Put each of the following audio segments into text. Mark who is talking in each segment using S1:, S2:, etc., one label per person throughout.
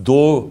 S1: 2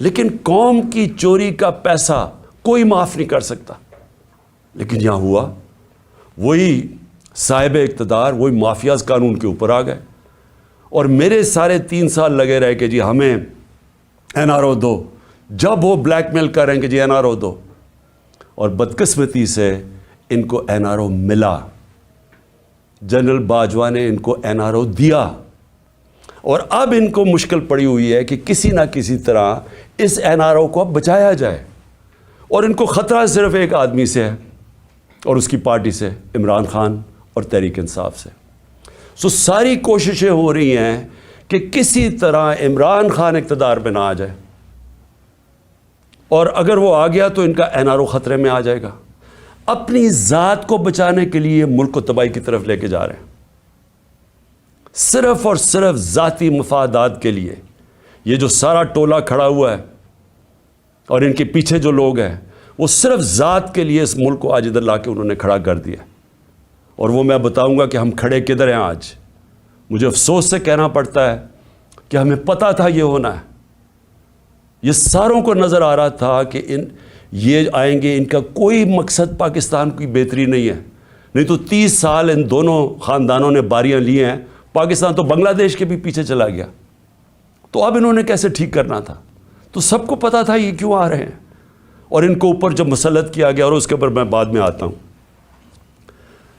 S1: لیکن قوم کی چوری کا پیسہ کوئی معاف نہیں کر سکتا. لیکن یہاں ہوا وہی صاحب اقتدار وہی مافیاز قانون کے اوپر آ گئے, اور میرے سارے 3 سال لگے رہے کہ جی ہمیں این آر او دو. جب وہ بلیک میل کر رہے ہیں کہ جی این آر او دو, اور بدقسمتی سے ان کو این آر او ملا. جنرل باجوہ نے ان کو این آر او دیا, اور اب ان کو مشکل پڑی ہوئی ہے کہ کسی نہ کسی طرح اس این آر او کو اب بچایا جائے. اور ان کو خطرہ صرف ایک آدمی سے ہے اور اس کی پارٹی سے, عمران خان اور تحریک انصاف سے. ساری کوششیں ہو رہی ہیں کہ کسی طرح عمران خان اقتدار پہ نہ آ جائے, اور اگر وہ آ گیا تو ان کا این آر او خطرے میں آ جائے گا. اپنی ذات کو بچانے کے لیے ملک کو تباہی کی طرف لے کے جا رہے ہیں, صرف اور صرف ذاتی مفادات کے لیے. یہ جو سارا ٹولہ کھڑا ہوا ہے اور ان کے پیچھے جو لوگ ہیں وہ صرف ذات کے لیے اس ملک کو آج ادھر لا کے انہوں نے کھڑا کر دیا. اور وہ میں بتاؤں گا کہ ہم کھڑے کدھر ہیں آج. مجھے افسوس سے کہنا پڑتا ہے کہ ہمیں پتہ تھا یہ ہونا ہے. یہ ساروں کو نظر آ رہا تھا کہ یہ آئیں گے, ان کا کوئی مقصد پاکستان کی بہتری نہیں ہے. نہیں تو 30 سال ان دونوں خاندانوں نے باریاں لی ہیں, پاکستان تو بنگلہ دیش کے بھی پیچھے چلا گیا. تو اب انہوں نے کیسے ٹھیک کرنا تھا؟ تو سب کو پتا تھا یہ کیوں آ رہے ہیں, اور ان کو اوپر جب مسلط کیا گیا, اور اس کے اوپر میں بعد میں آتا ہوں.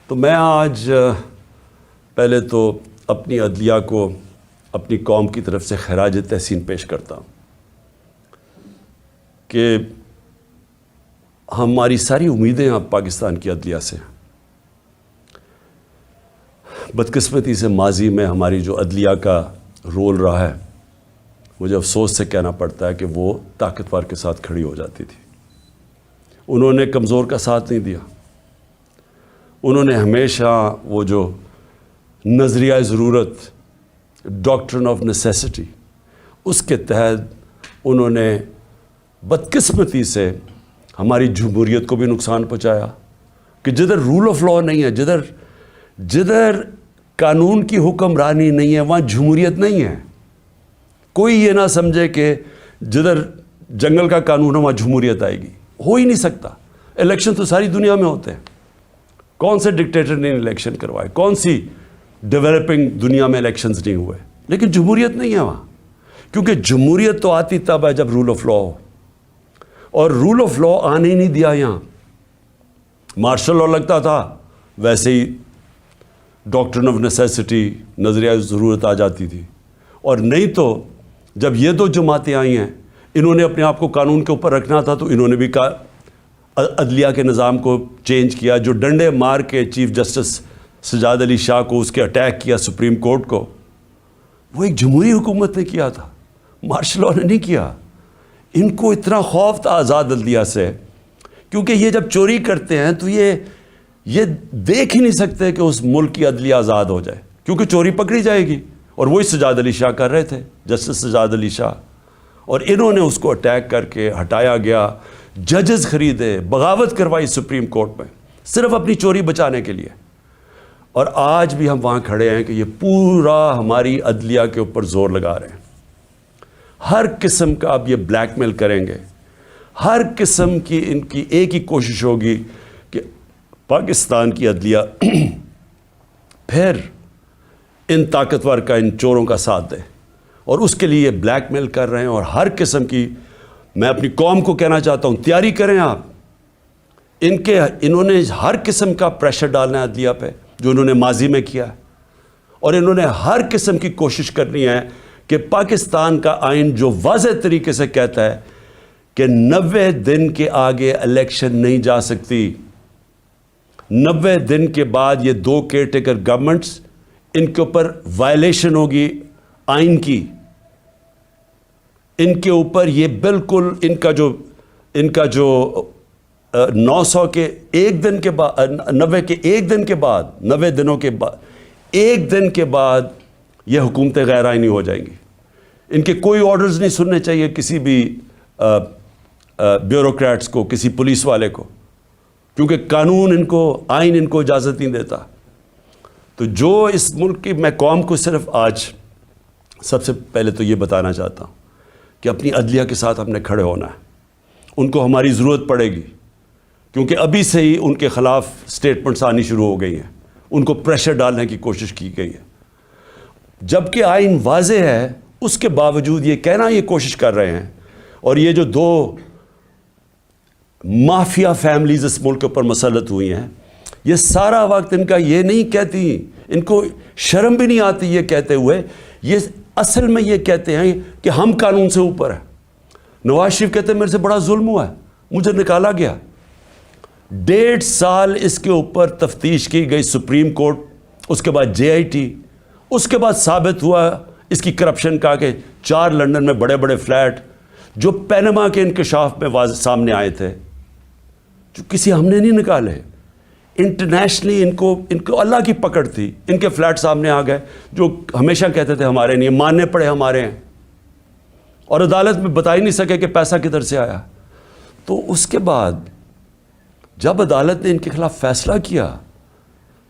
S1: تو میں آج پہلے تو اپنی عدلیہ کو اپنی قوم کی طرف سے خراج تحسین پیش کرتا ہوں کہ ہماری ساری امیدیں اب پاکستان کی عدلیہ سے ہیں. بدقسمتی سے ماضی میں ہماری جو عدلیہ کا رول رہا ہے, مجھے افسوس سے کہنا پڑتا ہے کہ وہ طاقتور کے ساتھ کھڑی ہو جاتی تھی. انہوں نے کمزور کا ساتھ نہیں دیا. انہوں نے ہمیشہ وہ جو نظریہ ضرورت, ڈاکٹرن آف نیسیسٹی, اس کے تحت انہوں نے بدقسمتی سے ہماری جمہوریت کو بھی نقصان پہنچایا. کہ جدھر رول آف لاء نہیں ہے, جدھر قانون کی حکمرانی نہیں ہے, وہاں جمہوریت نہیں ہے. کوئی یہ نہ سمجھے کہ جدھر جنگل کا قانون ہے وہاں جمہوریت آئے گی. ہو ہی نہیں سکتا. الیکشن تو ساری دنیا میں ہوتے ہیں. کون سے ڈکٹیٹر نے الیکشن کروائے, کون سی ڈیولپنگ دنیا میں الیکشنز نہیں ہوئے, لیکن جمہوریت نہیں ہے وہاں. کیونکہ جمہوریت تو آتی تب ہے جب رول آف لاء ہو, اور رول آف لاء آنے ہی نہیں دیا یہاں. مارشل لاء لگتا تھا, ویسے ہی ڈاکٹرن آف نیسیسٹی, نظریہ ضرورت آ جاتی تھی. اور نہیں تو جب یہ دو جماعتیں آئی ہیں, انہوں نے اپنے آپ کو قانون کے اوپر رکھنا تھا, تو انہوں نے بھی عدلیہ کے نظام کو چینج کیا. جو ڈنڈے مار کے چیف جسٹس سجاد علی شاہ کو اس کے اٹیک کیا سپریم کورٹ کو, وہ ایک جمہوری حکومت نے کیا تھا, مارشل لاء نے نہیں کیا. ان کو اتنا خوف تھا آزاد عدلیہ سے, کیونکہ یہ جب چوری کرتے ہیں تو یہ دیکھ ہی نہیں سکتے کہ اس ملک کی عدلیہ آزاد ہو جائے, کیونکہ چوری پکڑی جائے گی. اور وہی سجاد علی شاہ کر رہے تھے, جسٹس سجاد علی شاہ, اور انہوں نے اس کو اٹیک کر کے ہٹایا گیا. ججز خریدے, بغاوت کروائی سپریم کورٹ میں, صرف اپنی چوری بچانے کے لیے. اور آج بھی ہم وہاں کھڑے ہیں کہ یہ پورا ہماری عدلیہ کے اوپر زور لگا رہے ہیں. ہر قسم کا اب یہ بلیک میل کریں گے, ہر قسم کی ان کی ایک ہی کوشش ہوگی کہ پاکستان کی عدلیہ پھر ان طاقتور کا, ان چوروں کا ساتھ دے. اور اس کے لیے بلیک میل کر رہے ہیں. اور ہر قسم کی, میں اپنی قوم کو کہنا چاہتا ہوں, تیاری کریں آپ. انہوں نے ہر قسم کا پریشر ڈالنا ہے عدلیہ پہ, جو انہوں نے ماضی میں کیا ہے. اور انہوں نے ہر قسم کی کوشش کرنی ہے کہ پاکستان کا آئین جو واضح طریقے سے کہتا ہے کہ 90 دن کے آگے الیکشن نہیں جا سکتی. 90 دن کے بعد یہ 2 کیئر ٹیکر گورنمنٹس, ان کے اوپر وائلیشن ہوگی آئین کی. ان کے اوپر یہ بالکل ان کا جو 900 کے ایک دن کے بعد, 90 کے ایک دن کے بعد, 90 دنوں کے بعد, ایک دن کے بعد یہ حکومتیں غیر آئینی ہو جائیں گی. ان کے کوئی آرڈرز نہیں سننے چاہیے کسی بھی بیوروکریٹس کو, کسی پولیس والے کو, کیونکہ قانون ان کو, آئین ان کو اجازت نہیں دیتا. تو جو اس ملک کی, میں قوم کو صرف آج سب سے پہلے تو یہ بتانا چاہتا ہوں کہ اپنی عدلیہ کے ساتھ ہم نے کھڑے ہونا ہے. ان کو ہماری ضرورت پڑے گی کیونکہ ابھی سے ہی ان کے خلاف سٹیٹمنٹس آنی شروع ہو گئی ہیں. ان کو پریشر ڈالنے کی کوشش کی گئی ہے. جبکہ آئین واضح ہے اس کے باوجود یہ کہنا یہ کوشش کر رہے ہیں. اور یہ جو 2 مافیا فیملیز اس ملک کے اوپر مسلط ہوئی ہیں, یہ سارا وقت ان کا یہ نہیں کہتی, ان کو شرم بھی نہیں آتی یہ کہتے ہوئے, یہ اصل میں یہ کہتے ہیں کہ ہم قانون سے اوپر ہیں. نواز شریف کہتے ہیں میرے سے بڑا ظلم ہوا ہے, مجھے نکالا گیا. 1.5 سال اس کے اوپر تفتیش کی گئی سپریم کورٹ, اس کے بعد JIT, اس کے بعد ثابت ہوا اس کی کرپشن کا کہ 4 لندن میں بڑے بڑے فلیٹ جو پینما کے انکشاف میں سامنے آئے تھے, جو کسی ہم نے نہیں نکالے. انٹرنیشنلی ان کو اللہ کی پکڑ تھی, ان کے فلیٹ سامنے آ گئے جو ہمیشہ کہتے تھے ہمارے نہیں, ماننے پڑے ہمارے ہیں, اور عدالت میں بتا ہی نہیں سکے کہ پیسہ کدھر سے آیا. تو اس کے بعد جب عدالت نے ان کے خلاف فیصلہ کیا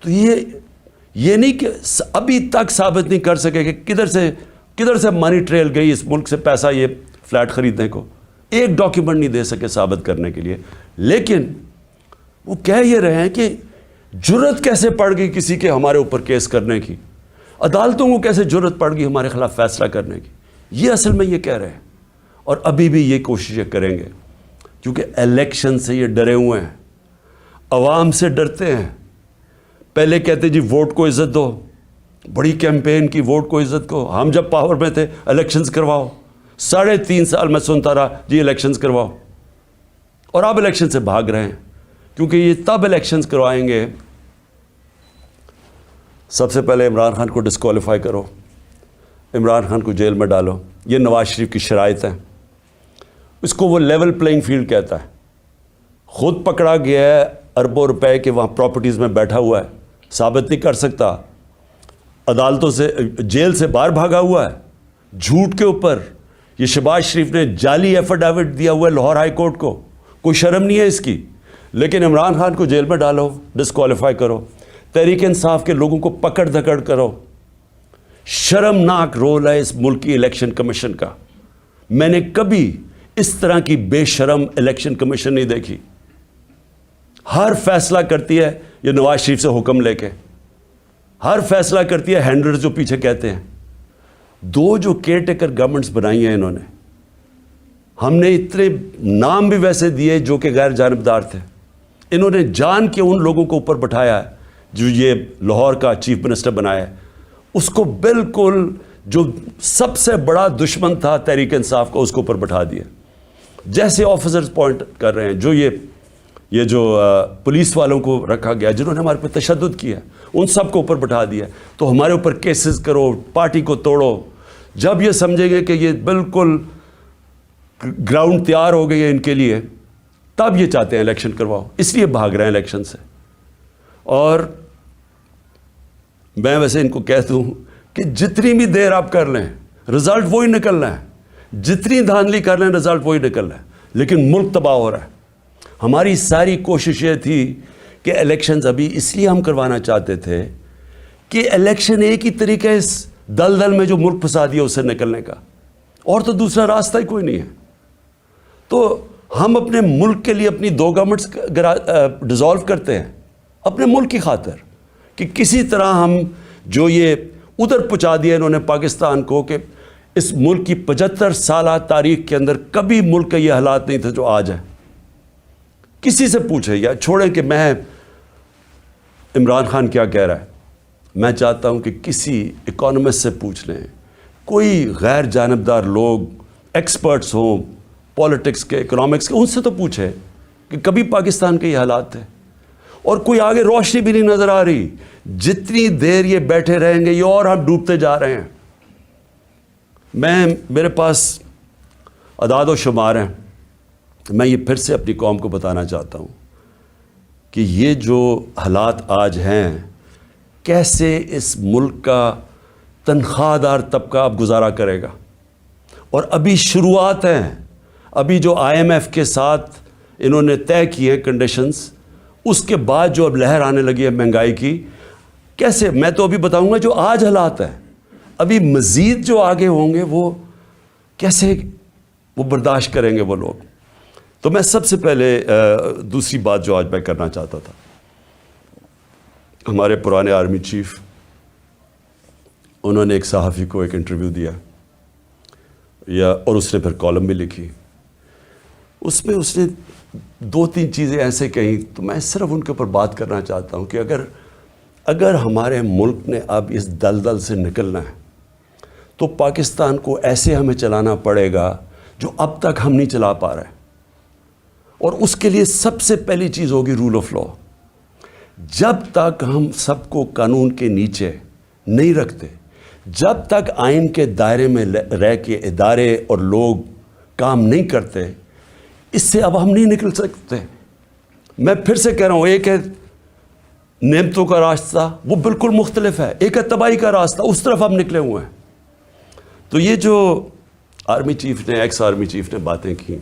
S1: تو یہ نہیں کہ ابھی تک ثابت نہیں کر سکے کہ کدھر سے منی ٹریل گئی اس ملک سے پیسہ یہ فلیٹ خریدنے کو, ایک ڈاکیومنٹ نہیں دے سکے ثابت کرنے کے لیے. لیکن وہ کہہ یہ رہے ہیں کہ جرت کیسے پڑ گئی کسی کے ہمارے اوپر کیس کرنے کی, عدالتوں کو کیسے جرت پڑ گئی ہمارے خلاف فیصلہ کرنے کی. یہ اصل میں یہ کہہ رہے ہیں, اور ابھی بھی یہ کوششیں کریں گے کیونکہ الیکشن سے یہ ڈرے ہوئے ہیں, عوام سے ڈرتے ہیں. پہلے کہتے جی ووٹ کو عزت دو, بڑی کیمپین کی ووٹ کو عزت کو, ہم جب پاور میں تھے الیکشنز کرواؤ, 3.5 سال میں سنتا رہا جی الیکشنز کرواؤ, اور اب الیکشن سے بھاگ رہے ہیں کیونکہ یہ تب الیکشنز کروائیں گے. سب سے پہلے عمران خان کو ڈسکوالیفائی کرو, عمران خان کو جیل میں ڈالو, یہ نواز شریف کی شرائط ہیں. اس کو وہ لیول پلینگ فیلڈ کہتا ہے. خود پکڑا گیا ہے اربوں روپے کے وہاں پراپرٹیز میں بیٹھا ہوا ہے, ثابت نہیں کر سکتا, عدالتوں سے جیل سے باہر بھاگا ہوا ہے جھوٹ کے اوپر. یہ شہباز شریف نے جعلی ایفیڈیوٹ دیا ہوا ہے لاہور ہائی کورٹ کو, کوئی شرم نہیں ہے اس کی. لیکن عمران خان کو جیل میں ڈالو, ڈسکوالیفائی کرو, تحریک انصاف کے لوگوں کو پکڑ دھکڑ کرو. شرمناک رول ہے اس ملک کی الیکشن کمیشن کا. میں نے کبھی اس طرح کی بے شرم الیکشن کمیشن نہیں دیکھی. ہر فیصلہ کرتی ہے یہ نواز شریف سے حکم لے کے, ہر فیصلہ کرتی ہے ہینڈلرز جو پیچھے کہتے ہیں. 2 جو کیئر ٹیکر گورنمنٹس بنائی ہیں انہوں نے, ہم نے اتنے نام بھی ویسے دیے جو کہ غیر جانبدار تھے. انہوں نے جان کے ان لوگوں کو اوپر بٹھایا ہے جو یہ لاہور کا چیف منسٹر بنایا ہے, اس کو بالکل جو سب سے بڑا دشمن تھا تحریک انصاف کا اس کو اوپر بٹھا دیا. جیسے آفیسرز پوائنٹ کر رہے ہیں جو یہ جو پولیس والوں کو رکھا گیا جنہوں نے ہمارے پہ تشدد کیا, ان سب کو اوپر بٹھا دیا. تو ہمارے اوپر کیسز کرو, پارٹی کو توڑو. جب یہ سمجھیں گے کہ یہ بالکل گراؤنڈ تیار ہو گئی ہے ان کے لیے, تب یہ چاہتے ہیں الیکشن کرواؤ, اس لیے بھاگ رہے ہیں الیکشن سے. اور میں ویسے ان کو کہتا ہوں کہ جتنی بھی دیر آپ کر لیں رزلٹ وہی نکلنا ہے, جتنی دھاندلی کر لیں رزلٹ وہی نکلنا ہے. لیکن ملک تباہ ہو رہا ہے. ہماری ساری کوشش یہ تھی کہ الیکشنز ابھی اس لیے ہم کروانا چاہتے تھے کہ الیکشن ایک ہی طریقہ ہے اس دلدل میں جو ملک پھنسا دیا اس سے نکلنے کا, اور تو دوسرا راستہ ہی کوئی نہیں ہے. تو ہم اپنے ملک کے لیے اپنی 2 گورنمنٹس ڈیزالو کرتے ہیں اپنے ملک کی خاطر کہ کسی طرح ہم جو یہ ادھر پہنچا دیا انہوں نے پاکستان کو کہ اس ملک کی 75 سالہ تاریخ کے اندر کبھی ملک کا یہ حالات نہیں تھے جو آج ہے. کسی سے پوچھے یا چھوڑیں کہ میں عمران خان کیا کہہ رہا ہے, میں چاہتا ہوں کہ کسی اکانومسٹ سے پوچھ لیں, کوئی غیر جانبدار لوگ ایکسپرٹس ہوں پالیٹکس کے, اکنامکس کے, ان سے تو پوچھے کہ کبھی پاکستان کے یہ حالات تھے. اور کوئی آگے روشنی بھی نہیں نظر آ رہی. جتنی دیر یہ بیٹھے رہیں گے یہ اور ہم ڈوبتے جا رہے ہیں. میرے پاس اعداد و شمار ہیں, میں یہ پھر سے اپنی قوم کو بتانا چاہتا ہوں کہ یہ جو حالات آج ہیں, کیسے اس ملک کا تنخواہ دار طبقہ اب گزارا کرے گا. اور ابھی شروعات ہیں, ابھی جو IMF کے ساتھ انہوں نے طے کیے کنڈیشنز, اس کے بعد جو اب لہر آنے لگی ہے مہنگائی کی, کیسے, میں تو ابھی بتاؤں گا جو آج حالات ہیں, ابھی مزید جو آگے ہوں گے وہ کیسے وہ برداشت کریں گے وہ لوگ. تو میں سب سے پہلے دوسری بات جو آج میں کرنا چاہتا تھا، ہمارے پرانے آرمی چیف، انہوں نے ایک صحافی کو ایک انٹرویو دیا اور اس نے پھر کالم بھی لکھی. اس میں اس نے 2-3 چیزیں ایسے کہیں، تو میں صرف ان کے اوپر بات کرنا چاہتا ہوں کہ اگر ہمارے ملک نے اب اس دلدل سے نکلنا ہے تو پاکستان کو ایسے ہمیں چلانا پڑے گا جو اب تک ہم نہیں چلا پا رہے. اور اس کے لیے سب سے پہلی چیز ہوگی رول آف لا. جب تک ہم سب کو قانون کے نیچے نہیں رکھتے، جب تک آئین کے دائرے میں رہ کے ادارے اور لوگ کام نہیں کرتے، اس سے اب ہم نہیں نکل سکتے. میں پھر سے کہہ رہا ہوں، ایک ہے نعمتوں کا راستہ، وہ بالکل مختلف ہے. ایک ہے تباہی کا راستہ، اس طرف ہم نکلے ہوئے ہیں. تو یہ جو آرمی چیف نے، ایکس آرمی چیف نے باتیں کی،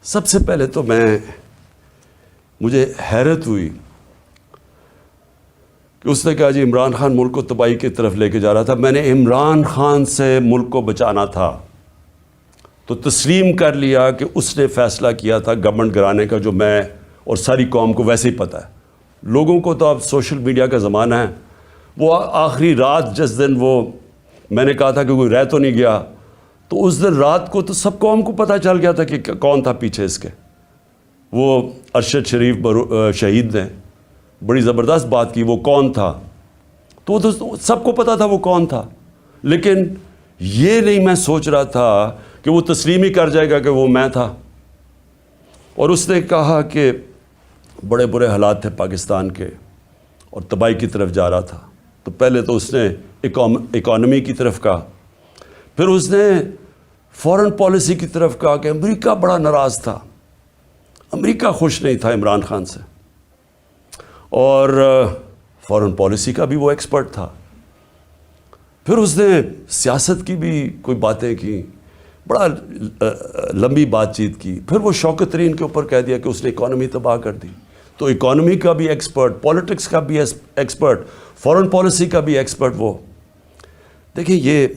S1: سب سے پہلے تو مجھے حیرت ہوئی کہ اس نے کہا جی عمران خان ملک کو تباہی کی طرف لے کے جا رہا تھا. میں نے عمران خان سے ملک کو بچانا تھا تو تسلیم کر لیا کہ اس نے فیصلہ کیا تھا گورنمنٹ گرانے کا، جو میں اور ساری قوم کو ویسے ہی پتہ ہے. لوگوں کو تو اب سوشل میڈیا کا زمانہ ہے، وہ آخری رات جس دن وہ میں نے کہا تھا کہ کوئی رہ تو نہیں گیا، تو اس دن رات کو تو سب قوم کو پتہ چل گیا تھا کہ کون تھا پیچھے اس کے. وہ ارشد شریف شہید نے بڑی زبردست بات کی، وہ کون تھا، تو سب کو پتہ تھا وہ کون تھا. لیکن یہ نہیں میں سوچ رہا تھا کہ وہ تسلیم ہی کر جائے گا کہ وہ میں تھا. اور اس نے کہا کہ بڑے برے حالات تھے پاکستان کے اور تباہی کی طرف جا رہا تھا. تو پہلے تو اس نے اکانومی کی طرف کہا، پھر اس نے فورن پالیسی کی طرف کہا کہ امریکہ بڑا ناراض تھا، امریکہ خوش نہیں تھا عمران خان سے. اور فورن پالیسی کا بھی وہ ایکسپرٹ تھا. پھر اس نے سیاست کی بھی کوئی باتیں کی، بڑا لمبی بات چیت کی. پھر وہ شوکت ترین کے اوپر کہہ دیا کہ اس نے اکانومی تباہ کر دی. تو اکانومی کا بھی ایکسپرٹ، پالیٹکس کا بھی ایکسپرٹ، فورن پالیسی کا بھی ایکسپرٹ وہ. دیکھیں یہ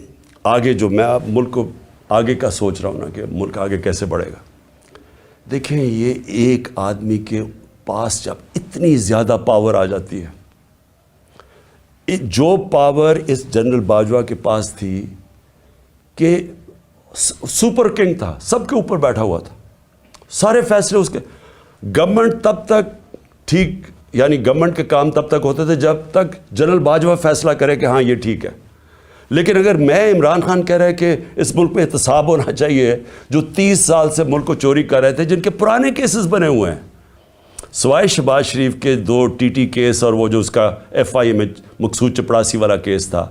S1: آگے جو میں اب ملک کو آگے کا سوچ رہا ہوں نا کہ ملک آگے کیسے بڑھے گا. دیکھیں یہ ایک آدمی کے پاس جب اتنی زیادہ پاور آ جاتی ہے، جو پاور اس جنرل باجوہ کے پاس تھی کہ سپر کنگ تھا، سب کے اوپر بیٹھا ہوا تھا، سارے فیصلے اس کے. گورنمنٹ تب تک ٹھیک، یعنی گورنمنٹ کے کام تب تک ہوتے تھے جب تک جنرل باجوہ فیصلہ کرے کہ ہاں یہ ٹھیک ہے. لیکن اگر میں عمران خان کہہ رہے کہ اس ملک میں احتساب ہونا چاہیے، جو 30 سال سے ملک کو چوری کر رہے تھے، جن کے پرانے کیسز بنے ہوئے ہیں، سوائے شہباز شریف کے 2 TT کیس اور وہ جو اس کا FIA میں مقصود چپڑاسی والا کیس تھا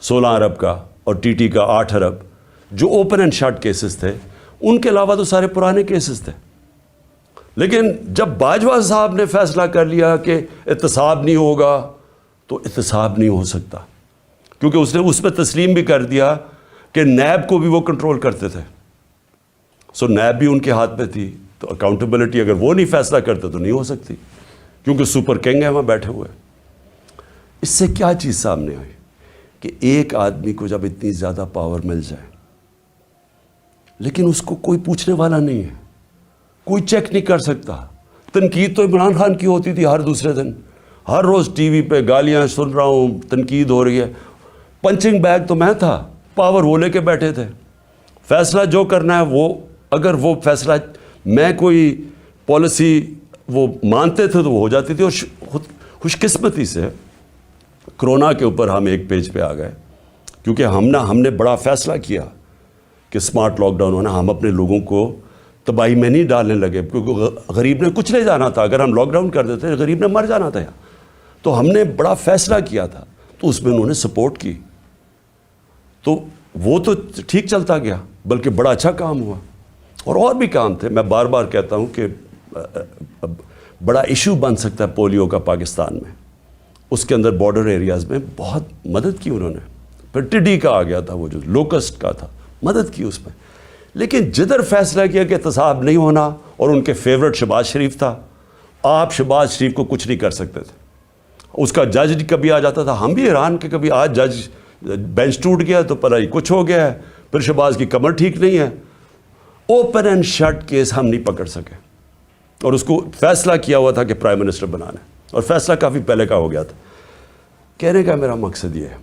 S1: 16 ارب کا، اور TT کا 8 ارب، جو اوپن اینڈ شٹ کیسز تھے، ان کے علاوہ تو سارے پرانے کیسز تھے. لیکن جب باجوہ صاحب نے فیصلہ کر لیا کہ احتساب نہیں ہوگا، تو احتساب نہیں ہو سکتا، کیونکہ اس نے اس میں تسلیم بھی کر دیا کہ نیب کو بھی وہ کنٹرول کرتے تھے. سو نیب بھی ان کے ہاتھ میں تھی، تو اکاؤنٹیبلٹی اگر وہ نہیں فیصلہ کرتے تو نہیں ہو سکتی، کیونکہ سپر کنگ ہیں وہاں بیٹھے ہوئے. اس سے کیا چیز سامنے آئی کہ ایک آدمی کو جب اتنی زیادہ پاور مل جائے، لیکن اس کو کوئی پوچھنے والا نہیں ہے، کوئی چیک نہیں کر سکتا. تنقید تو عمران خان کی ہوتی تھی ہر دوسرے دن، ہر روز ٹی وی پہ گالیاں سن رہا ہوں، تنقید ہو رہی ہے. پنچنگ بیگ تو میں تھا، پاور وہ لے کے بیٹھے تھے. فیصلہ جو کرنا ہے وہ، اگر وہ فیصلہ میں کوئی پالیسی وہ مانتے تھے تو وہ ہو جاتی تھی. اور خوش قسمتی سے کرونا کے اوپر ہم ایک پیج پہ آ گئے، کیونکہ ہم نے بڑا فیصلہ کیا کہ سمارٹ لاک ڈاؤن ہونا. ہم اپنے لوگوں کو تباہی میں نہیں ڈالنے لگے، کیونکہ غریب نے کچھ نہیں جانا تھا. اگر ہم لاک ڈاؤن کر دیتے غریب نے مر جانا تھا. تو ہم نے بڑا فیصلہ کیا تھا، تو اس میں انہوں نے سپورٹ کی، تو وہ تو ٹھیک چلتا گیا، بلکہ بڑا اچھا کام ہوا. اور بھی کام تھے. میں بار بار کہتا ہوں کہ بڑا ایشو بن سکتا ہے پولیو کا پاکستان میں. اس کے اندر بارڈر ایریاز میں بہت مدد کی انہوں نے. پھر ٹڈی کا آ گیا تھا، وہ جو لوکسٹ کا تھا، مدد کی اس میں. لیکن جدھر فیصلہ کیا کہ احتساب نہیں ہونا، اور ان کے فیورٹ شہباز شریف تھا، آپ شہباز شریف کو کچھ نہیں کر سکتے تھے. اس کا جج کبھی آ جاتا تھا، ہم بھی حیران کہ کبھی آج جج بینچ ٹوٹ گیا تو پتہ ہی کچھ ہو گیا ہے، پھر شہباز کی کمر ٹھیک نہیں ہے، اوپن اینڈ شٹ کیس ہم نہیں پکڑ سکے، اور اس کو فیصلہ کیا ہوا تھا کہ پرائم منسٹر بنانا ہے، اور فیصلہ کافی پہلے کا ہو گیا تھا۔ کہنے کا میرا مقصد یہ ہے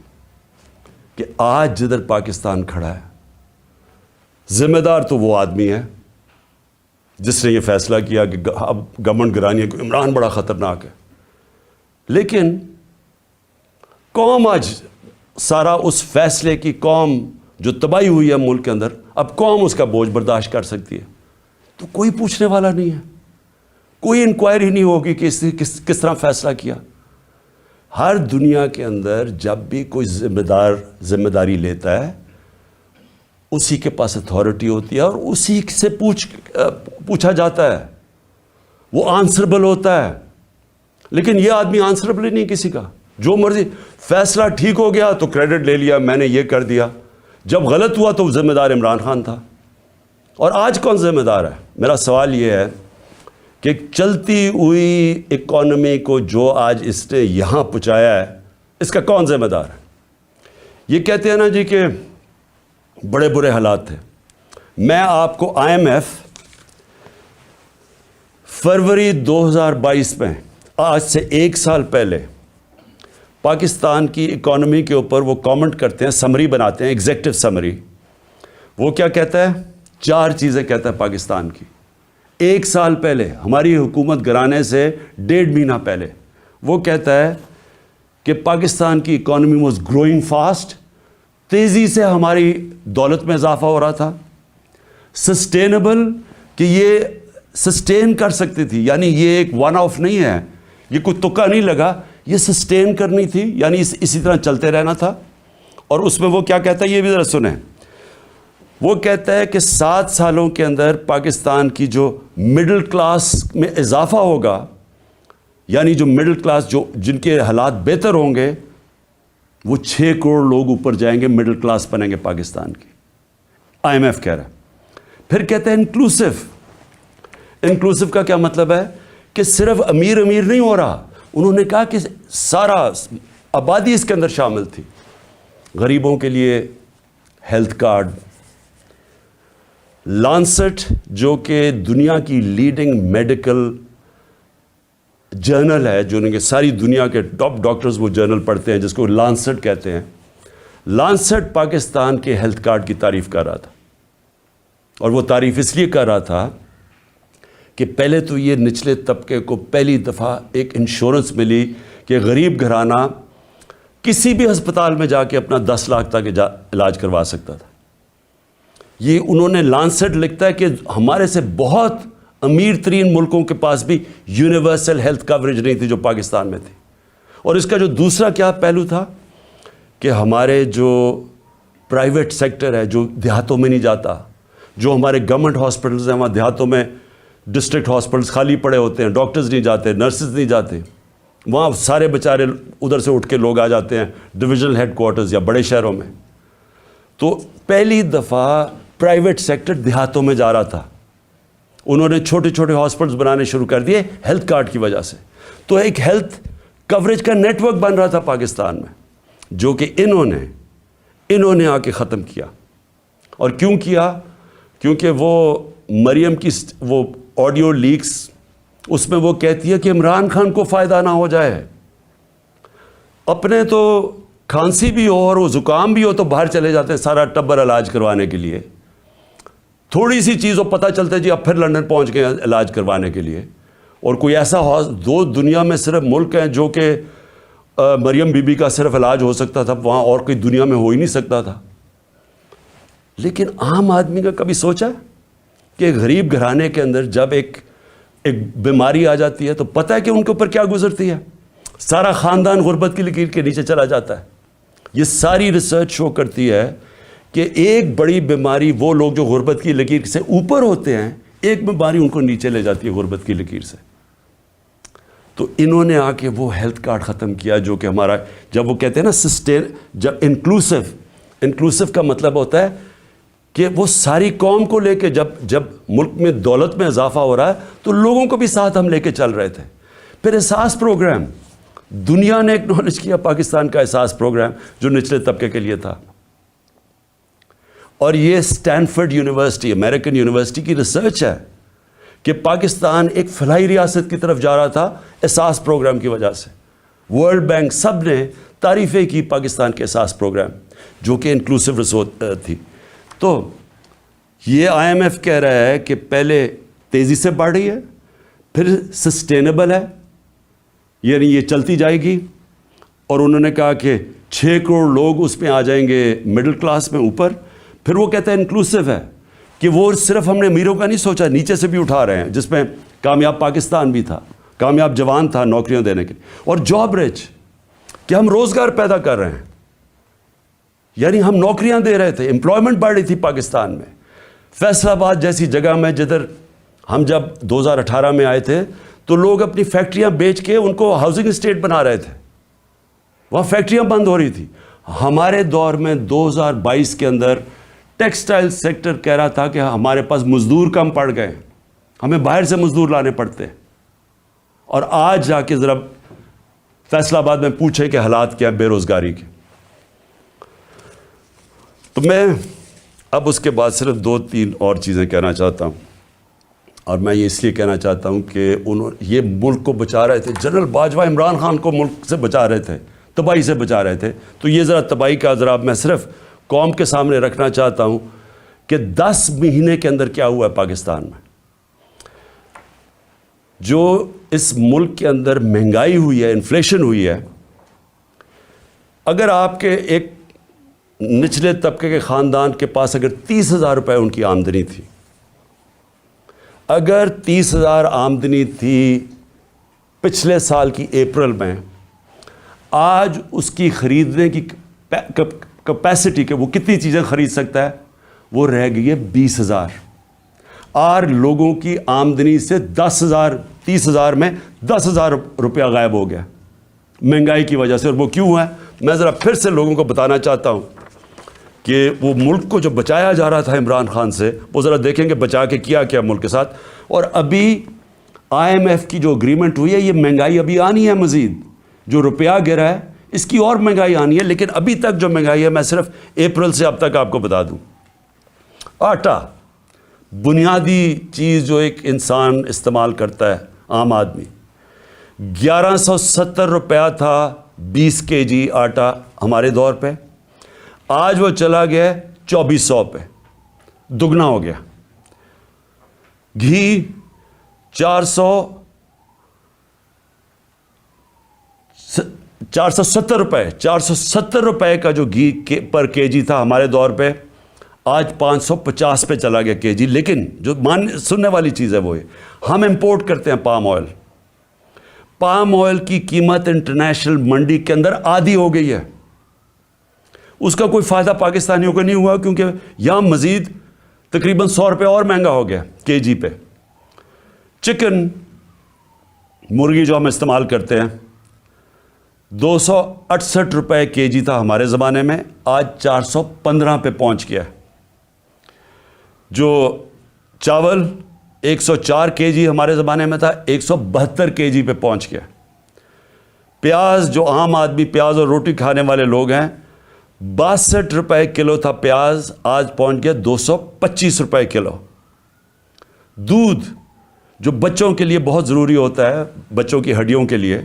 S1: کہ آج جدھر پاکستان کھڑا ہے، ذمہ دار تو وہ آدمی ہے جس نے یہ فیصلہ کیا کہ اب گورنمنٹ گرانی ہے، عمران بڑا خطرناک ہے، لیکن قوم آج سارا اس فیصلے کی، قوم جو تباہی ہوئی ہے ملک کے اندر، اب قوم اس کا بوجھ برداشت کر سکتی ہے، تو کوئی پوچھنے والا نہیں ہے، کوئی انکوائری نہیں ہوگی کہ کس طرح فیصلہ کیا۔ ہر دنیا کے اندر جب بھی کوئی ذمہ داری لیتا ہے، اسی کے پاس اتھارٹی ہوتی ہے اور اسی سے پوچھا جاتا ہے، وہ آنسربل ہوتا ہے۔ لیکن یہ آدمی آنسربل ہی نہیں کسی کا، جو مرضی فیصلہ ٹھیک ہو گیا تو کریڈٹ لے لیا، میں نے یہ کر دیا، جب غلط ہوا تو ذمہ دار عمران خان تھا۔ اور آج کون ذمہ دار ہے؟ میرا سوال یہ ہے کہ چلتی ہوئی اکانومی کو جو آج اس نے یہاں پہنچایا ہے، اس کا کون ذمہ دار ہے؟ یہ کہتے ہیں نا جی کہ بڑے برے حالات تھے۔ میں آپ کو IMF فروری 2022 میں، آج سے 1 سال پہلے، پاکستان کی اکانومی کے اوپر وہ کامنٹ کرتے ہیں، سمری بناتے ہیں، ایگزیکٹو سمری۔ وہ کیا کہتا ہے؟ 4 چیزیں کہتا ہے پاکستان کی۔ 1 سال پہلے، ہماری حکومت گرانے سے 1.5 مہینہ پہلے، وہ کہتا ہے کہ پاکستان کی اکانومی واز گروئنگ فاسٹ، تیزی سے ہماری دولت میں اضافہ ہو رہا تھا، سسٹینیبل، کہ یہ سسٹین کر سکتی تھی، یعنی یہ ایک ون آف نہیں ہے، یہ کوئی تکا نہیں لگا، یہ سسٹین کرنی تھی، یعنی اسی طرح چلتے رہنا تھا۔ اور اس میں وہ کیا کہتا ہے، یہ بھی ذرا سنیں۔ وہ کہتا ہے کہ 7 سالوں کے اندر پاکستان کی جو مڈل کلاس میں اضافہ ہوگا، یعنی جو مڈل کلاس، جن کے حالات بہتر ہوں گے، وہ 6 کروڑ لوگ اوپر جائیں گے، مڈل کلاس بنیں گے پاکستان کی۔ IMF کہہ رہا ہے۔ پھر کہتے ہیں انکلوسو۔ انکلوسو کا کیا مطلب ہے؟ کہ صرف امیر نہیں ہو رہا، انہوں نے کہا کہ سارا آبادی اس کے اندر شامل تھی۔ غریبوں کے لیے ہیلتھ کارڈ، لانسٹ جو کہ دنیا کی لیڈنگ میڈیکل جرنل ہے، جو ان کے ساری دنیا کے ٹاپ ڈاکٹرز وہ جرنل پڑھتے ہیں، جس کو لانسٹ کہتے ہیں، لانسٹ پاکستان کے ہیلتھ کارڈ کی تعریف کر رہا تھا۔ اور وہ تعریف اس لیے کر رہا تھا کہ پہلے تو یہ نچلے طبقے کو پہلی دفعہ ایک انشورنس ملی کہ غریب گھرانہ کسی بھی ہسپتال میں جا کے اپنا 10 لاکھ تک علاج کروا سکتا تھا۔ یہ انہوں نے لانسٹ لکھتا ہے کہ ہمارے سے بہت امیر ترین ملکوں کے پاس بھی یونیورسل ہیلتھ کوریج نہیں تھی جو پاکستان میں تھی۔ اور اس کا جو دوسرا کیا پہلو تھا کہ ہمارے جو پرائیویٹ سیکٹر ہے، جو دیہاتوں میں نہیں جاتا، جو ہمارے گورنمنٹ ہاسپٹلز ہیں، وہاں دیہاتوں میں ڈسٹرکٹ ہاسپٹلز خالی پڑے ہوتے ہیں، ڈاکٹرز نہیں جاتے، نرسز نہیں جاتے، وہاں سارے بیچارے ادھر سے اٹھ کے لوگ آ جاتے ہیں ڈویژنل ہیڈ کوارٹرز یا بڑے شہروں میں۔ تو پہلی دفعہ پرائیویٹ سیکٹر دیہاتوں میں جا رہا تھا، انہوں نے چھوٹے چھوٹے ہاسپٹلز بنانے شروع کر دیے ہیلتھ کارڈ کی وجہ سے۔ تو ایک ہیلتھ کوریج کا نیٹ ورک بن رہا تھا پاکستان میں، جو کہ انہوں نے آ کے ختم کیا۔ اور کیوں کیا؟ کیونکہ وہ مریم کی وہ آڈیو لیکس، اس میں وہ کہتی ہے کہ عمران خان کو فائدہ نہ ہو جائے، اپنے تو کھانسی بھی ہو اور وہ زکام بھی ہو تو باہر چلے جاتے ہیں سارا ٹبر علاج کروانے کے لیے، تھوڑی سی چیز ہو پتہ چلتا ہے جی اب پھر لندن پہنچ گئے علاج کروانے کے لیے۔ اور کوئی ایسا دو دنیا میں صرف ملک ہیں جو کہ مریم بی بی کا صرف علاج ہو سکتا تھا، وہاں اور کوئی دنیا میں ہو ہی نہیں سکتا تھا۔ لیکن عام آدمی کا کبھی سوچا کہ غریب گھرانے کے اندر جب ایک بیماری آ جاتی ہے تو پتہ ہے کہ ان کے اوپر کیا گزرتی ہے؟ سارا خاندان غربت کی لکیر کے نیچے چلا جاتا ہے۔ یہ ساری ریسرچ شو کرتی ہے کہ ایک بڑی بیماری وہ لوگ جو غربت کی لکیر سے اوپر ہوتے ہیں، ایک بیماری ان کو نیچے لے جاتی ہے غربت کی لکیر سے۔ تو انہوں نے آ کے وہ ہیلتھ کارڈ ختم کیا جو کہ ہمارا، جب وہ کہتے ہیں نا سسٹین، جب انکلوسو کا مطلب ہوتا ہے کہ وہ ساری قوم کو لے کے، جب ملک میں دولت میں اضافہ ہو رہا ہے تو لوگوں کو بھی ساتھ ہم لے کے چل رہے تھے۔ پھر احساس پروگرام، دنیا نے ایکنالج کیا پاکستان کا احساس پروگرام جو نچلے طبقے کے لیے تھا۔ اور یہ اسٹینفرڈ یونیورسٹی, امریکن یونیورسٹی کی ریسرچ ہے کہ پاکستان ایک فلاحی ریاست کی طرف جا رہا تھا احساس پروگرام کی وجہ سے. ورلڈ بینک سب نے تعریفیں کی پاکستان کے احساس پروگرام, جو کہ انکلوسیو تھی. تو یہ آئی ایم ایف کہہ رہا ہے کہ پہلے تیزی سے بڑھ رہی ہے, پھر سسٹینیبل ہے, یعنی یہ چلتی جائے گی. اور انہوں نے کہا کہ 6 کروڑ لوگ اس میں آ جائیں گے مڈل کلاس میں اوپر. پھر وہ کہتا ہے انکلوسیو ہے, کہ وہ صرف ہم نے امیروں کا نہیں سوچا, نیچے سے بھی اٹھا رہے ہیں, جس میں کامیاب پاکستان بھی تھا, کامیاب جوان تھا نوکریاں دینے کے لیے. اور جاب رچ, کہ ہم روزگار پیدا کر رہے ہیں, یعنی ہم نوکریاں دے رہے تھے, امپلائمنٹ بڑھ رہی تھی پاکستان میں. فیصل آباد جیسی جگہ میں جدھر ہم جب 2018 میں آئے تھے تو لوگ اپنی فیکٹریاں بیچ کے ان کو ہاؤسنگ اسٹیٹ بنا رہے تھے, وہاں فیکٹریاں بند ہو رہی تھی. ہمارے دور میں 2022 کے اندر ٹیکسٹائل سیکٹر کہہ رہا تھا کہ ہمارے پاس مزدور کم پڑ گئے, ہمیں باہر سے مزدور لانے پڑتے. اور آج جا کے ذرا فیصل آباد میں پوچھیں کہ حالات کیا ہیں بے روزگاری کے. تو میں اب اس کے بعد صرف 2-3 اور چیزیں کہنا چاہتا ہوں, اور میں یہ اس لیے کہنا چاہتا ہوں کہ یہ ملک کو بچا رہے تھے. جنرل باجوہ عمران خان کو ملک سے بچا رہے تھے, تباہی سے بچا رہے تھے. تو یہ ذرا تباہی کا ذرا میں صرف قوم کے سامنے رکھنا چاہتا ہوں کہ 10 مہینے کے اندر کیا ہوا ہے پاکستان میں. جو اس ملک کے اندر مہنگائی ہوئی ہے, انفلیشن ہوئی ہے. اگر آپ کے ایک نچلے طبقے کے خاندان کے پاس اگر 30,000 روپے ان کی آمدنی تھی, اگر 30,000 آمدنی تھی پچھلے سال کی اپریل میں, آج اس کی خریدنے کی کیپیسٹی کہ وہ کتنی چیزیں خرید سکتا ہے, وہ رہ گئی ہے 20,000. اور لوگوں کی آمدنی سے 10,000 30,000 میں 10,000 روپیہ غائب ہو گیا مہنگائی کی وجہ سے. اور وہ کیوں ہے, میں ذرا پھر سے لوگوں کو بتانا چاہتا ہوں کہ وہ ملک کو جو بچایا جا رہا تھا عمران خان سے, وہ ذرا دیکھیں کہ بچا کے کیا کیا ملک کے ساتھ. اور ابھی آئی ایم ایف کی جو اگریمنٹ ہوئی ہے, یہ مہنگائی ابھی آنی ہے مزید, جو روپیہ گرا ہے اس کی اور مہنگائی آنی ہے. لیکن ابھی تک جو مہنگائی ہے, میں صرف اپریل سے اب تک آپ کو بتا دوں. آٹا, بنیادی چیز جو ایک انسان استعمال کرتا ہے, عام آدمی, 1170 روپیہ تھا 20 kg آٹا ہمارے دور پہ. آج وہ چلا گیا 2400 پہ, دگنا ہو گیا. گھی 470 روپے, 470 روپے کا جو گھی پر kg تھا ہمارے دور پہ, آج 550 پہ چلا گیا kg. لیکن جو سننے والی چیز ہے وہ ہے, ہم امپورٹ کرتے ہیں پام آئل. پام آئل کی قیمت انٹرنیشنل منڈی کے اندر آدھی ہو گئی ہے. اس کا کوئی فائدہ پاکستانیوں کو نہیں ہوا, کیونکہ یہاں مزید تقریباً 100 روپے اور مہنگا ہو گیا kg پہ. چکن, مرغی جو ہم استعمال کرتے ہیں, 268 روپے kg تھا ہمارے زمانے میں, آج 415 پہ پہنچ گیا. جو چاول 104 kg ہمارے زمانے میں تھا, 172 kg پہ پہنچ گیا. پیاز, جو عام آدمی پیاز اور روٹی کھانے والے لوگ ہیں, 62 روپے کلو تھا پیاز, آج پہنچ گیا 225 روپے کلو. دودھ, جو بچوں کے لیے بہت ضروری ہوتا ہے, بچوں کی ہڈیوں کے لیے,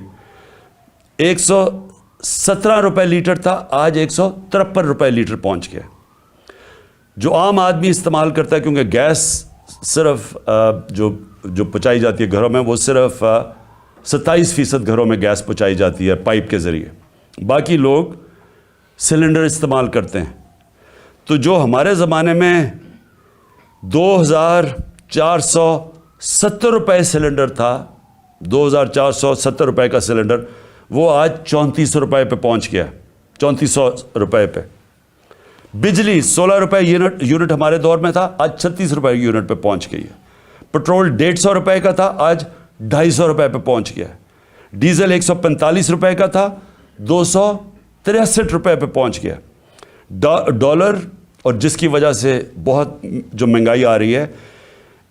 S1: 117 روپے لیٹر تھا, آج 153 روپے لیٹر پہنچ گیا. جو عام آدمی استعمال کرتا ہے, کیونکہ گیس صرف جو پہنچائی جاتی ہے گھروں میں, وہ صرف 27% گھروں میں گیس پہنچائی جاتی ہے پائپ کے ذریعے, باقی لوگ سلنڈر استعمال کرتے ہیں. تو جو ہمارے زمانے میں 2470 روپے سلنڈر تھا, 2470 روپے کا سلنڈر, وہ آج 3400 روپے پہ پہنچ گیا, 3400 روپے پہ. بجلی 16 روپے یونٹ ہمارے دور میں تھا, آج 36 روپے یونٹ پہ پہنچ گئی ہے. پٹرول 150 روپے کا تھا, آج 250 روپے پہ پہنچ گیا. ڈیزل 145 روپے کا تھا, 263 روپے پہ پہنچ گیا. ڈالر, اور جس کی وجہ سے بہت جو مہنگائی آ رہی ہے,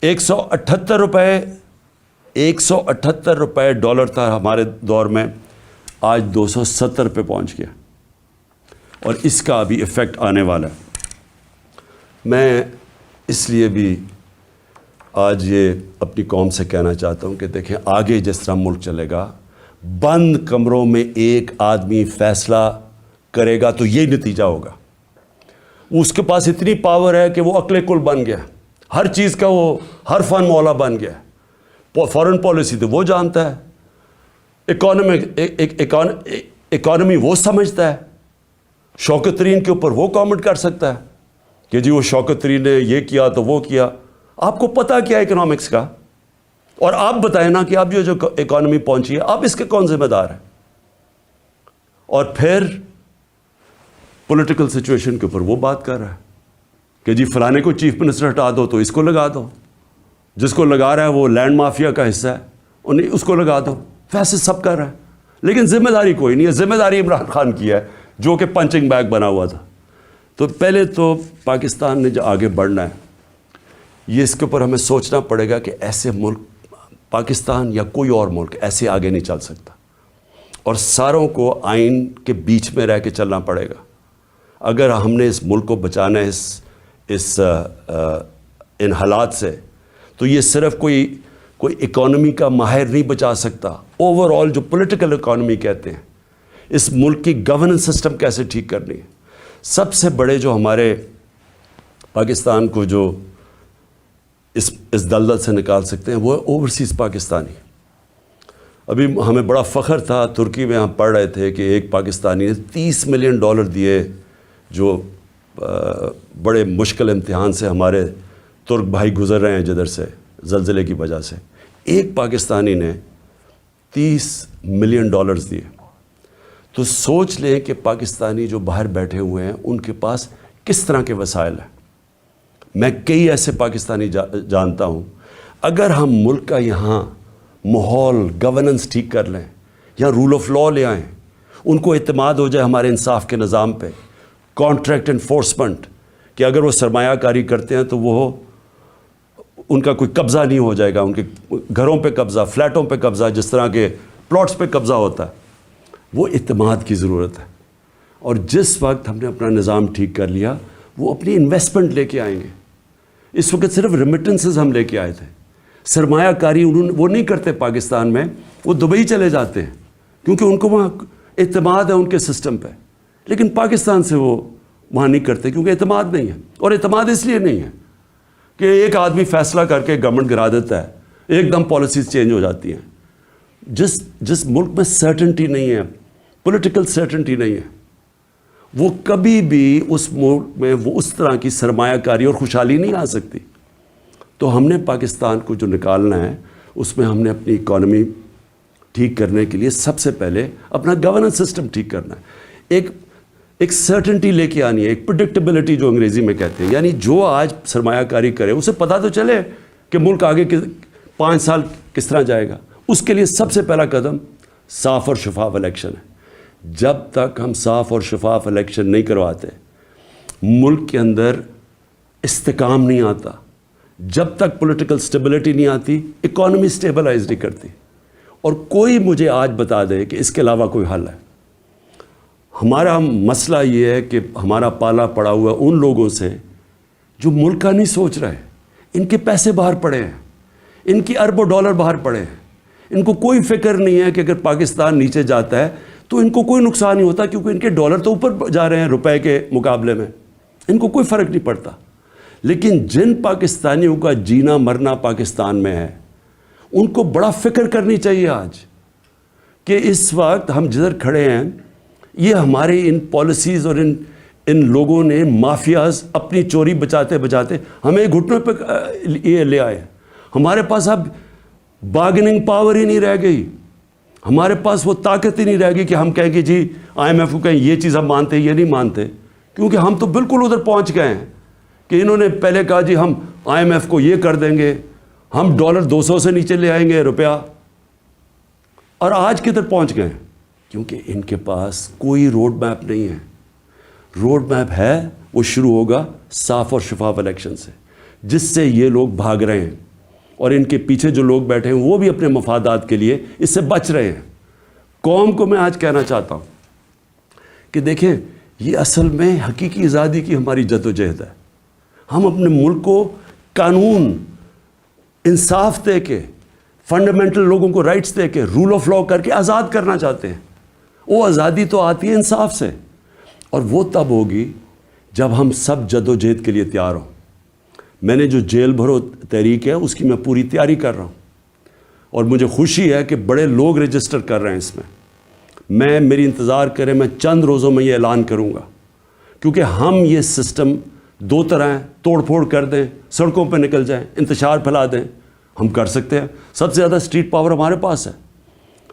S1: 178 روپے ڈالر تھا ہمارے دور میں, آج 270 پہ پہنچ گیا. اور اس کا ابھی ایفیکٹ آنے والا ہے. میں اس لیے بھی آج یہ اپنی قوم سے کہنا چاہتا ہوں کہ دیکھیں آگے جس طرح ملک چلے گا، بند کمروں میں ایک آدمی فیصلہ کرے گا تو یہ نتیجہ ہوگا۔ اس کے پاس اتنی پاور ہے کہ وہ عقل کل بن گیا، ہر چیز کا وہ ہر فن مولا بن گیا۔ فارن پالیسی تو وہ جانتا ہے، اکانومی وہ سمجھتا ہے، شوکت ترین کے اوپر وہ کامنٹ کر سکتا ہے کہ جی وہ شوکت ترین نے یہ کیا تو وہ کیا۔ آپ کو پتہ کیا ہے اکنامکس کا؟ اور آپ بتائیں نا کہ اب یہ جو اکانومی پہنچی ہے اب اس کے کون ذمہ دار ہے؟ اور پھر پولیٹیکل سچویشن کے اوپر وہ بات کر رہا ہے کہ جی فلانے کو چیف منسٹر ہٹا دو تو اس کو لگا دو، جس کو لگا رہا ہے وہ لینڈ مافیا کا حصہ ہے انہیں اس کو لگا دو، ویسے سب کر رہا ہے لیکن ذمہ داری کوئی نہیں ہے۔ ذمہ داری عمران خان کی ہے جو کہ پنچنگ بیگ بنا ہوا تھا۔ تو پہلے تو پاکستان نے جو آگے بڑھنا ہے یہ اس کے اوپر ہمیں سوچنا پڑے گا کہ ایسے ملک پاکستان یا کوئی اور ملک ایسے آگے نہیں چل سکتا، اور ساروں کو آئین کے بیچ میں رہ کے چلنا پڑے گا۔ اگر ہم نے اس ملک کو بچانا ہے ان حالات سے، تو یہ صرف کوئی اکانومی کا ماہر نہیں بچا سکتا۔ اوور آل جو پولیٹیکل اکانومی کہتے ہیں، اس ملک کی گورننس سسٹم کیسے ٹھیک کرنی ہے۔ سب سے بڑے جو ہمارے پاکستان کو جو اس دلدل سے نکال سکتے ہیں وہ اوورسیز پاکستانی۔ ابھی ہمیں بڑا فخر تھا، ترکی میں ہم پڑھ رہے تھے کہ ایک پاکستانی نے $30 ملین دیے، جو بڑے مشکل امتحان سے ہمارے ترک بھائی گزر رہے ہیں جدھر سے زلزلے کی وجہ سے۔ ایک پاکستانی نے $30 ملین دیے۔ تو سوچ لیں کہ پاکستانی جو باہر بیٹھے ہوئے ہیں ان کے پاس کس طرح کے وسائل ہیں۔ میں کئی ایسے پاکستانی جانتا ہوں، اگر ہم ملک کا یہاں ماحول گورننس ٹھیک کر لیں یا رول آف لا لے آئیں، ان کو اعتماد ہو جائے ہمارے انصاف کے نظام پہ، کانٹریکٹ انفورسمنٹ، کہ اگر وہ سرمایہ کاری کرتے ہیں تو وہ ان کا کوئی قبضہ نہیں ہو جائے گا، ان کے گھروں پہ قبضہ، فلیٹوں پہ قبضہ، جس طرح کے پلاٹس پہ قبضہ ہوتا ہے۔ وہ اعتماد کی ضرورت ہے، اور جس وقت ہم نے اپنا نظام ٹھیک کر لیا وہ اپنی انویسٹمنٹ لے کے آئیں گے۔ اس وقت صرف ریمیٹنسز ہم لے کے آئے تھے، سرمایہ کاری وہ نہیں کرتے پاکستان میں، وہ دبئی چلے جاتے ہیں کیونکہ ان کو وہاں اعتماد ہے ان کے سسٹم پہ، لیکن پاکستان سے وہ وہاں نہیں کرتے کیونکہ اعتماد نہیں ہے۔ اور اعتماد اس لیے نہیں ہے کہ ایک آدمی فیصلہ کر کے گورنمنٹ گرا دیتا ہے، ایک دم پالیسیز چینج ہو جاتی ہیں۔ جس ملک میں سرٹنٹی نہیں ہے، پولیٹیکل سرٹنٹی نہیں ہے، وہ کبھی بھی اس ملک میں وہ اس طرح کی سرمایہ کاری اور خوشحالی نہیں آ سکتی۔ تو ہم نے پاکستان کو جو نکالنا ہے اس میں ہم نے اپنی اکانومی ٹھیک کرنے کے لیے سب سے پہلے اپنا گورننس سسٹم ٹھیک کرنا ہے، ایک سرٹنٹی لے کے آنی ہے، ایک پریڈکٹیبلٹی جو انگریزی میں کہتے ہیں، یعنی جو آج سرمایہ کاری کرے اسے پتہ تو چلے کہ ملک آگے 5 سال کس طرح جائے گا۔ اس کے لیے سب سے پہلا قدم صاف اور شفاف الیکشن ہے۔ جب تک ہم صاف اور شفاف الیکشن نہیں کرواتے ملک کے اندر استحکام نہیں آتا، جب تک پولیٹیکل سٹیبلٹی نہیں آتی اکانومی سٹیبلائز نہیں کرتی۔ اور کوئی مجھے آج بتا دے کہ اس کے علاوہ کوئی حل ہے۔ ہمارا مسئلہ یہ ہے کہ ہمارا پالا پڑا ہوا ان لوگوں سے جو ملک کا نہیں سوچ رہے، ان کے پیسے باہر پڑے ہیں، ان کی اربوں ڈالر باہر پڑے ہیں، ان کو کوئی فکر نہیں ہے کہ اگر پاکستان نیچے جاتا ہے تو ان کو کوئی نقصان نہیں ہوتا کیونکہ ان کے ڈالر تو اوپر جا رہے ہیں روپے کے مقابلے میں، ان کو کوئی فرق نہیں پڑتا۔ لیکن جن پاکستانیوں کا جینا مرنا پاکستان میں ہے ان کو بڑا فکر کرنی چاہیے آج کہ اس وقت ہم جدھر کھڑے ہیں یہ ہمارے ان پالیسیز اور ان لوگوں نے مافیاز اپنی چوری بچاتے بچاتے ہمیں گھٹنوں پہ یہ لے آئے۔ ہمارے پاس اب بارگننگ پاور ہی نہیں رہ گئی، ہمارے پاس وہ طاقت ہی نہیں رہ گئی کہ ہم کہیں کہ جی IMF کو کہیں یہ چیز ہم مانتے یہ نہیں مانتے، کیونکہ ہم تو بالکل ادھر پہنچ گئے ہیں کہ انہوں نے پہلے کہا جی ہم IMF کو یہ کر دیں گے، ہم ڈالر 200 سے نیچے لے آئیں گے روپیہ، اور آج کدھر پہنچ گئے ہیں کیونکہ ان کے پاس کوئی روڈ میپ نہیں ہے۔ روڈ میپ ہے وہ شروع ہوگا صاف اور شفاف الیکشن سے، جس سے یہ لوگ بھاگ رہے ہیں اور ان کے پیچھے جو لوگ بیٹھے ہیں وہ بھی اپنے مفادات کے لیے اس سے بچ رہے ہیں۔ قوم کو میں آج کہنا چاہتا ہوں کہ دیکھیں یہ اصل میں حقیقی آزادی کی ہماری جدوجہد ہے۔ ہم اپنے ملک کو قانون انصاف دے کے فنڈامنٹل لوگوں کو رائٹس دے کے رول آف لا کر کے آزاد کرنا چاہتے ہیں. وہ آزادی تو آتی ہے انصاف سے, اور وہ تب ہوگی جب ہم سب جد و جہد کے لیے تیار ہوں. میں نے جو جیل بھرو تحریک ہے اس کی میں پوری تیاری کر رہا ہوں, اور مجھے خوشی ہے کہ بڑے لوگ رجسٹر کر رہے ہیں اس میں میری انتظار کریں, میں چند روزوں میں یہ اعلان کروں گا, کیونکہ ہم یہ سسٹم دو طرح ہیں, توڑ پھوڑ کر دیں, سڑکوں پہ نکل جائیں, انتشار پھیلا دیں, ہم کر سکتے ہیں. سب سے زیادہ اسٹریٹ پاور ہمارے پاس ہے,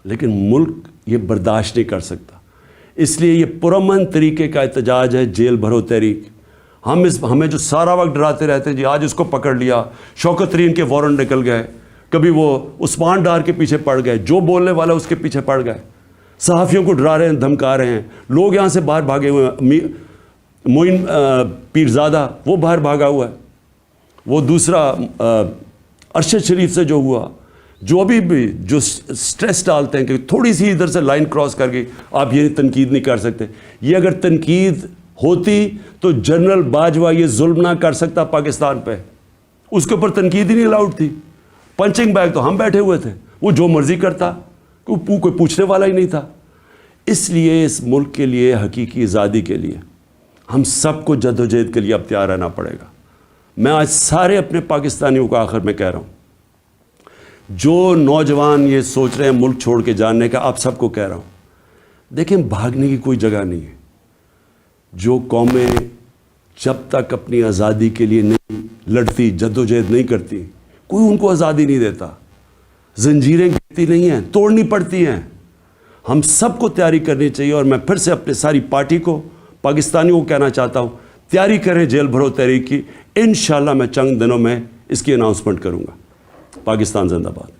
S1: لیکن ملک یہ برداشت نہیں کر سکتا. اس لیے یہ پرامن طریقے کا احتجاج ہے جیل بھرو تحریک. ہمیں جو سارا وقت ڈراتے رہتے ہیں, جی آج اس کو پکڑ لیا, شوکت ترین کے وارنٹ نکل گئے, کبھی وہ عثمان ڈار کے پیچھے پڑ گئے, جو بولنے والا اس کے پیچھے پڑ گئے, صحافیوں کو ڈرا رہے ہیں, دھمکا رہے ہیں, لوگ یہاں سے باہر بھاگے ہوئے ہیں. معین پیرزادہ وہ باہر بھاگا ہوا ہے, وہ دوسرا ارشد شریف سے جو ہوا, جو ابھی بھی جو سٹریس ڈالتے ہیں کہ تھوڑی سی ادھر سے لائن کراس کر گئی آپ یہ تنقید نہیں کر سکتے. یہ اگر تنقید ہوتی تو جنرل باجوہ یہ ظلم نہ کر سکتا پاکستان پہ, اس کے اوپر تنقید ہی نہیں الاؤڈ تھی. پنچنگ بیگ تو ہم بیٹھے ہوئے تھے, وہ جو مرضی کرتا, کوئی پوچھنے والا ہی نہیں تھا. اس لیے اس ملک کے لیے, حقیقی آزادی کے لیے ہم سب کو جد و جہد کے لیے اب تیار رہنا پڑے گا. میں آج سارے اپنے پاکستانیوں کو آخر میں کہہ رہا ہوں, جو نوجوان یہ سوچ رہے ہیں ملک چھوڑ کے جانے کا, آپ سب کو کہہ رہا ہوں, دیکھیں بھاگنے کی کوئی جگہ نہیں ہے. جو قومیں جب تک اپنی آزادی کے لیے نہیں لڑتی, جد و جہد نہیں کرتی, کوئی ان کو آزادی نہیں دیتا. زنجیریں گرتی نہیں ہیں, توڑنی پڑتی ہیں. ہم سب کو تیاری کرنی چاہیے, اور میں پھر سے اپنے ساری پارٹی کو, پاکستانیوں کو کہنا چاہتا ہوں, تیاری کریں جیل بھرو تحریک کی. انشاءاللہ میں چند دنوں میں اس کی اناؤنسمنٹ کروں گا. پاکستان زندہ باد.